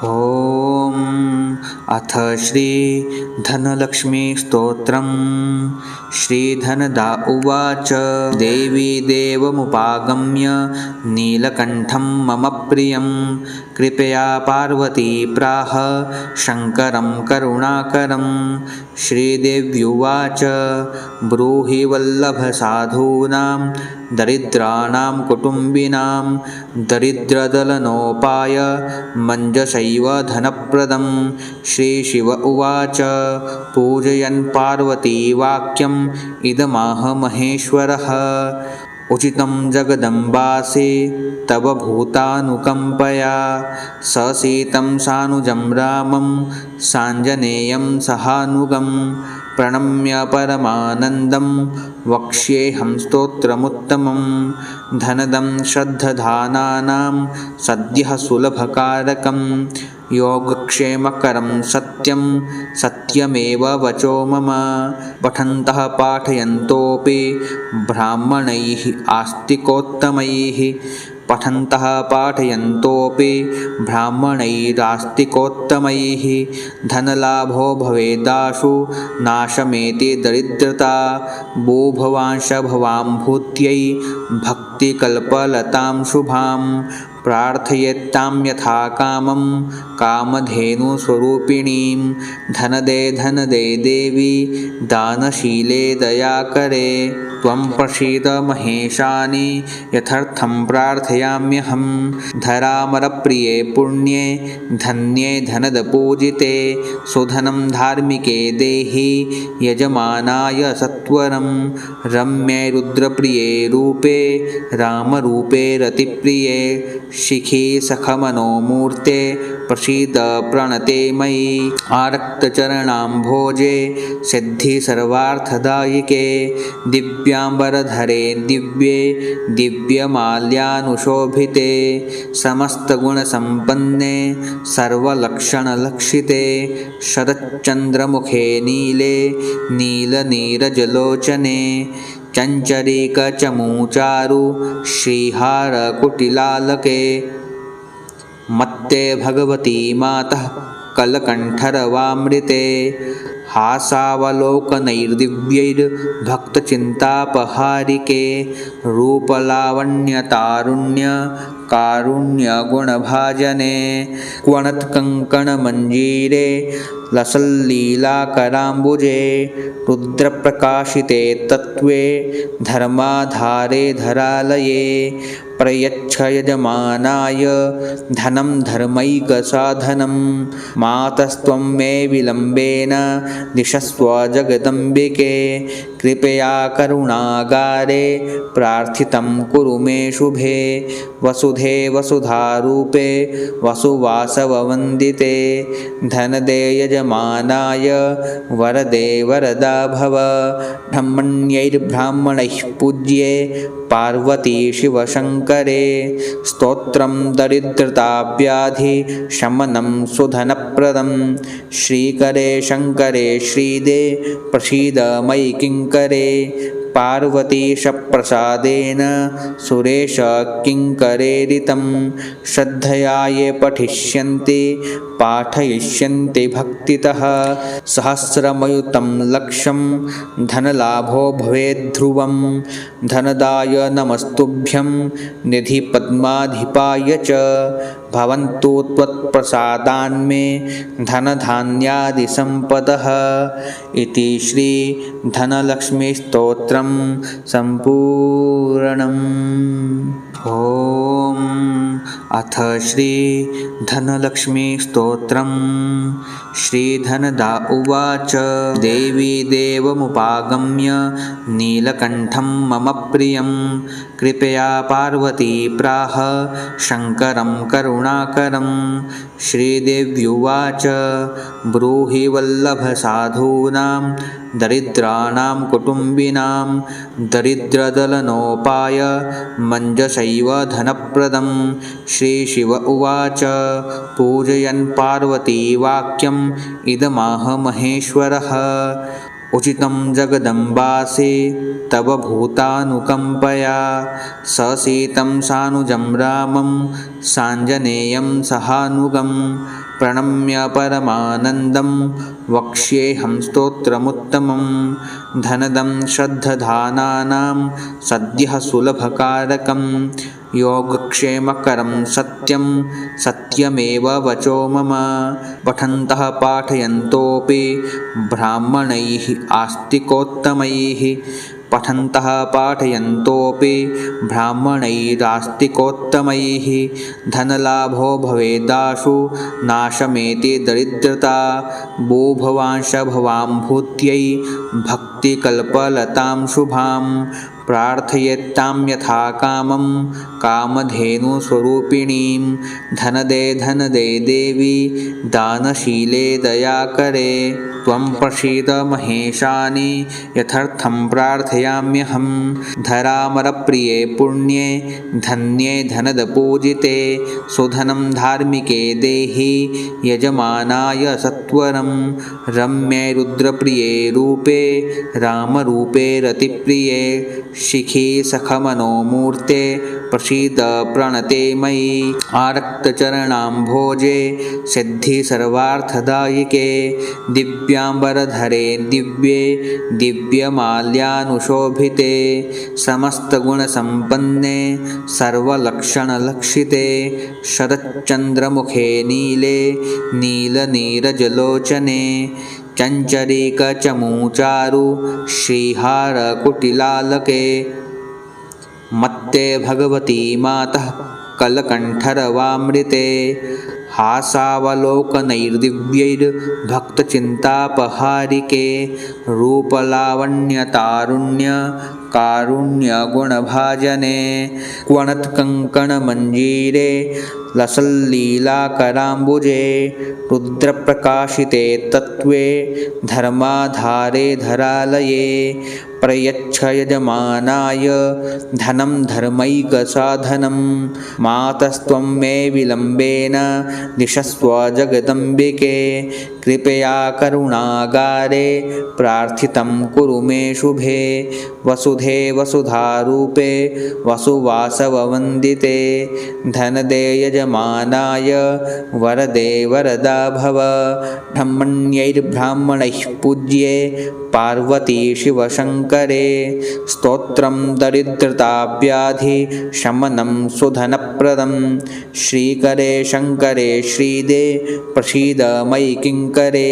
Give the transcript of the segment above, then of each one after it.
ॐ अथ श्री धनलक्ष्मी स्तोत्रम्। श्रीधनदा उवाच देवी देवमुपागम्य नीलकण्ठं मम प्रियं कृपया पार्वती प्राह शङ्करं करुणाकरं। श्रीदेव्युवाच ब्रूहि वल्लभसाधूनां दरिद्राणां कुटुम्बिनां दरिद्रदलनोपाय मञ्जसैव धनप्रदं। श्रीशिव उवाच पूजयन् पार्वतीवाक्यम् इदमाह महेश्वरः उचितं जगदम्बासे तव भूतानुकम्पया ससीतं सानुजं रामं साञ्जनेयं सहानुगं प्रणम्य परमानन्दं वक्ष्येऽहं स्तोत्रमुत्तमं। धनदं श्रद्धधानानां सद्यः सुलभकारकं योगक्षेमकरं सत्यं सत्यमेव वचो मम। पठन्तः पाठयन्तोऽपि ब्राह्मणैः आस्तिकोत्तमैः पठन्तः पाठयन्तोऽपि ब्राह्मणैरास्तिकोत्तमैः धनलाभो भवेदाशु नाशमेति दरिद्रता। भूभवांशभवाम्भूत्यै भक्तिकल्पलतां शुभां प्रार्थयेत्तां यथा कामं कामधेनुस्वरूपिणीं। धनदे धनदे देवी दानशीले दयाकरे त्वं प्रसीद महेशानि यथार्थं प्रार्थयाम्यहं। धरामरप्रिये पुण्ये धन्ये धनदपूजिते सुधनं धार्मिके देहि यजमानाय सत्वरं। रम्ये रुद्रप्रिये रूपे रामरूपे रतिप्रिये शिखी सखमनोमूर्ते प्रसीद प्रणते मयि। आरक्तचरणाम्भोजे सिद्धि सर्वार्थदायिके दिव्याम्बरधरे दिव्ये दिव्यमाल्यानुशोभिते समस्तगुणसम्पन्ने सर्वलक्षणलक्षिते शरच्चन्द्रमुखे नीले नीलनीरजलोचने चञ्चरीकचमूचारु श्रीहारकुटिलालके मत्ते भगवती मातः कलकण्ठरवामृते हासावलोकनैर्दिव्यैर्भक्तचिन्तापहारिके रूपलावण्यतारुण्य कारुण्यगुणभाजने क्वणत्कङ्कणमञ्जीरे लसल्लीलाकराम्बुजे रुद्रप्रकाशिते तत्त्वे धर्माधारे धरालये प्रयच्छ यजमानाय धनं धर्मैकसाधनं। मातस्त्वं मे विलम्बेन दिशस्व जगदम्बिके कृपया करुणागारे प्रार्थितं कुरु मे शुभे। वसुधे वसुधारूपे वसुवासववन्दिते धनदे यजमानाय वरदे वरदा भव। ब्रह्मण्यैर्ब्राह्मणैः पूज्ये पार्वती शिवशङ्करे स्तोत्रं दरिद्रताव्याधिशमनं सुधनप्रदं। श्रीकरे शङ्करे श्रीदे प्रसीद मयि किङ्करे पार्वतीशप्रसादेन सुरेश किङ्करेरितं। श्रद्धया ये पठिष्यन्ति पाठयिष्यन्ति भक्तितः सहस्रमयुतं लक्षं धनलाभो भवेद्ध्रुवं। धनदाय नमस्तुभ्यं निधिपद्माधिपाय च भवन्तु त्वत्प्रसादान्मे धनधान्यादिसम्पदः। इति श्री धनलक्ष्मीस्तोत्रं सम्पूर्णम्। ॐ अथ श्री धनलक्ष्मी स्तोत्रम्। श्रीधनदा उवाच देवी देवमुपागम्य नीलकण्ठं मम प्रियं कृपया पार्वती प्राह शङ्करं करुणाकरं। श्रीदेव्युवाच ब्रूहि वल्लभसाधूनां दरिद्राणां कुटुम्बिनां दरिद्रदलनोपाय मञ्जसैव धनप्रदं। श्रीशिव उवाच पूजयन् पार्वतीवाक्यम् इदमाह महेश्वरः उचितं जगदम्बासे तव भूतानुकम्पया ससीतं सानुजं रामं साञ्जनेयं सहानुगं प्रणम्य परमानन्दं वक्ष्येऽहं स्तोत्रमुत्तमं धनदं श्रद्धधानानां सद्यः सुलभकारकं योगक्षेमकरं सत्यं सत्यमेव वचो मम पठन्तः पाठयन्तोऽपि ब्राह्मणैः आस्तिकोत्तमैः पठन्तः पाठयन्तोऽपि ब्राह्मणैरास्तिकोत्तमैः धनलाभो भवेदाशु नाशमेति दरिद्रता भूभवांशभवाम्भूत्यै भक्तिकल्पलतां शुभां प्रार्थयेत्तां यथा कामं कामधेनुस्वरूपिणीं धनदे धनदे देवी दानशीले दयाकरे त्वं प्रसीद महेशानि यथार्थं प्रार्थयाम्यहं धरामरप्रिये पुण्ये धन्ये धनदपूजिते सुधनं धार्मिके देहि यजमानाय सत्वरं रम्ये रुद्रप्रिये रूपे रामरूपे रतिप्रिये शिखी सखमनोमूर्ते प्रसीद प्रणते मयि आरक्तचरणाम्भोजे सिद्धि सर्वार्थदायिके दिव्याम्बरधरे दिव्ये दिव्यमाल्यानुशोभिते समस्तगुणसम्पन्ने सर्वलक्षणलक्षिते शरच्चन्द्रमुखे नीले नीलनीरजलोचने चञ्चरीकचमूचारु श्रीहारकुटिलालके मत्ते भगवती मातः कलकण्ठरवामृते हासावलोकनैर्दिव्यैर्भक्तचिन्तापहारिके रूपलावण्यतारुण्यकारुण्यगुणभाजने क्वणत्कङ्कणमञ्जीरे लसल्लीलाकराम्बुजे रुद्रप्रकाशिते तत्त्वे धर्माधारे धरालये प्रयच्छ यजमानाय धनं धर्मैकसाधनं मातस्त्वं मे विलम्बेन दिशस्व जगदम्बिके कृपया करुणागारे प्रार्थितं कुरु मे शुभे वसुधे वसुधारूपे वसुवासववन्दिते धनदे यजमानाय वरदे वरदा भव ब्रह्मण्यैर्ब्राह्मणैः पूज्ये पार्वती शिवशङ्करे स्तोत्रं दरिद्रताव्याधिशमनं सुधनप्रदं श्रीकरे शङ्करे श्रीदे प्रसीद मयि किङ्करे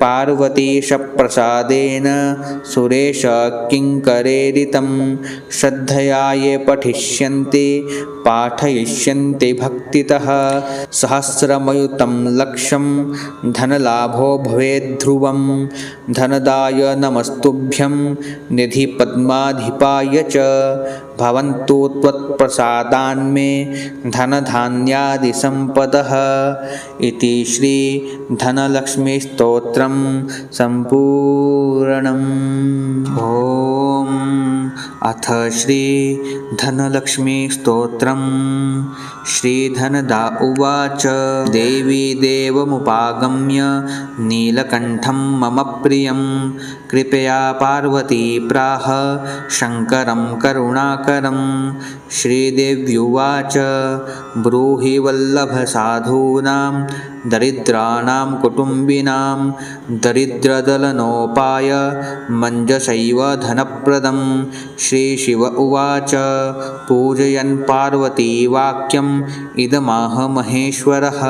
पार्वतीशप्रसादेन सुरेश किङ्करेरितं श्रद्धया ये पठिष्यन्ति पाठयिष्यन्ति भक्तितः सहस्रमयुतं लक्षं धनलाभो भवेद्ध्रुवं धनदाय नमस्तुभ्यं निधिपद्माधिपाय च भवन्तु त्वत्प्रसादान्मे धनधान्यादिसम्पदः इति श्री धनलक्ष्मीस्तोत्रं सम्पूर्णम्। ॐ अथ श्री धनलक्ष्मीस्तोत्रं श्रीधनदा उवाच देवी देवमुपागम्य नीलकण्ठं मम प्रियं कृपया पार्वती प्राह शङ्करं करुणाकरं श्रीदेव्युवाच ब्रूहि वल्लभसाधूनां दरिद्राणां कुटुम्बिनां दरिद्रदलनोपाय मञ्जसैव धनप्रदं श्रीशिव उवाच पूजयन् पार्वती वाक्यम् इदमाह महेश्वरः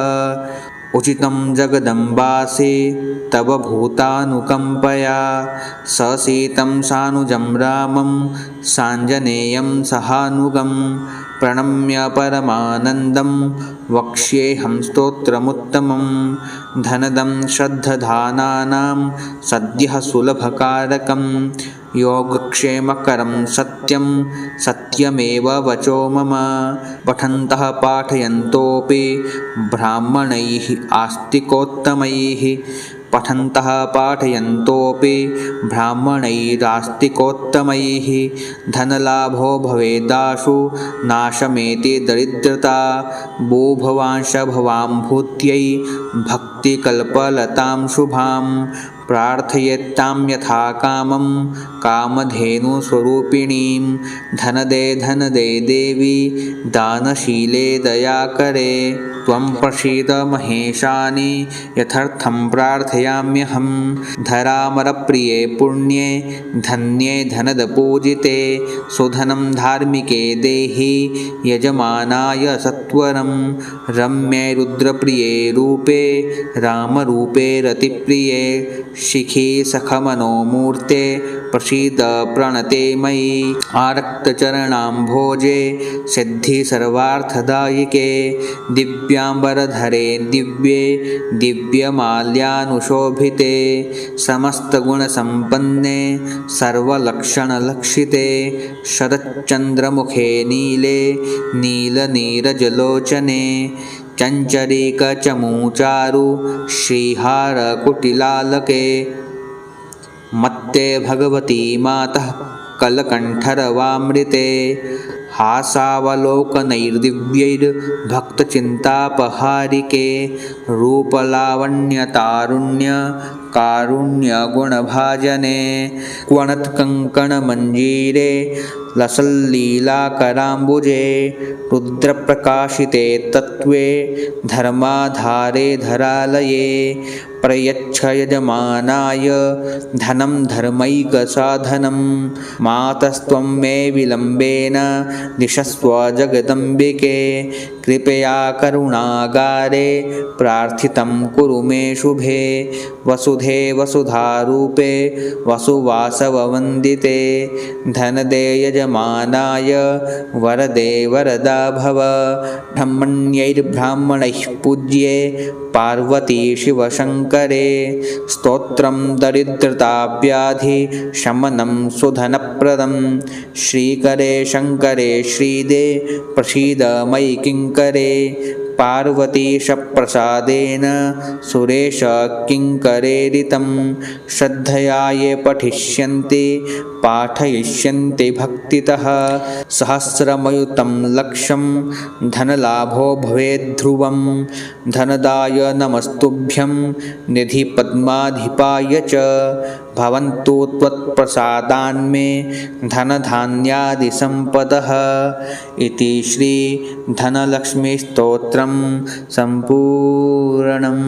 उचितं जगदम्बासि तव भूतानुकम्पया ससीतं सानुजं रामं साञ्जनेयं सहानुगं प्रणम्य परमानन्दं वक्ष्येऽहं स्तोत्रमुत्तमं धनदं श्रद्धधानानां सद्यः सुलभकारकं योगक्षेमकरं सत्यं सत्यमेव वचो मम पठन्तः पाठयन्तोऽपि ब्राह्मणैः आस्तिकोत्तमैः पठन्तः पाठयन्तोऽपि ब्राह्मणैरास्तिकोत्तमैः धनलाभो भवेदाशु नाशमेति दरिद्रता भूभवांशभवाम्भूत्यै भक्तिकल्पलतां शुभां प्रार्थयेत्तां यथा कामं कामधेनुस्वरूपिणीं धनदे धनदे देवी दानशीले दयाकरे त्वं प्रसीद महेशानि यथार्थं प्रार्थयाम्यहं धरामरप्रिये पुण्ये धन्ये धनदपूजिते सुधनं धार्मिके देहि यजमानाय सत्वरं रम्ये रुद्रप्रिये रूपे रामरूपे रतिप्रिये शिखि सखमनोमूर्ते प्रसीद प्रणते मयि आरक्तचरणाम्भोजे सिद्धि सर्वार्थदायिके दिव्याम्बरधरे दिव्ये दिव्यमाल्यानुशोभिते समस्तगुणसम्पन्ने सर्वलक्षणलक्षिते शरच्चन्द्रमुखे नीले नीलनीरजलोचने चञ्चरीकचमूचारु श्रीहारकुटिलालके मत्ते भगवती मातः कलकण्ठरवामृते हासावलोकनैर्दिव्यैर्भक्तचिन्तापहारिके रूपलावण्यतारुण्य कारुण्यगुणभाजने क्वणत्कङ्कणमञ्जीरे लसल्लीलाकराम्बुजे रुद्रप्रकाशिते तत्त्वे धर्माधारे धरालये प्रयच्छ यजमानाय धनं धर्मैकसाधनं मातस्त्वं मे विलम्बेन दिशस्व जगदम्बिके कृपया करुणागारे प्रार्थितं कुरु मे शुभे वसुधे वसुधारूपे वसुवासववन्दिते धनदे यजमानाय वरदे वरदा भव ब्रह्मण्यैर्ब्राह्मणैः पूज्ये पार्वती शिवशङ्करे स्तोत्रं दरिद्रताव्याधिशमनं सुधनप्रदं श्रीकरे शङ्करे श्रीदे प्रसीद मयि किङ्करे पार्वतीशप्रसादेन सुरेश किङ्करेरितं श्रद्धया ये पठिष्यन्ति पाठयिष्यन्ति भक्तितः सहस्रमयुतं लक्षं धनलाभो भवेद्ध्रुवं धनदाय नमस्तुभ्यं निधिपद्माधिपाय च भवन्तु त्वत्प्रसादान्मे धनधान्यादिसम्पदः इति श्री धनलक्ष्मीस्तोत्रं सम्पूर्णम्।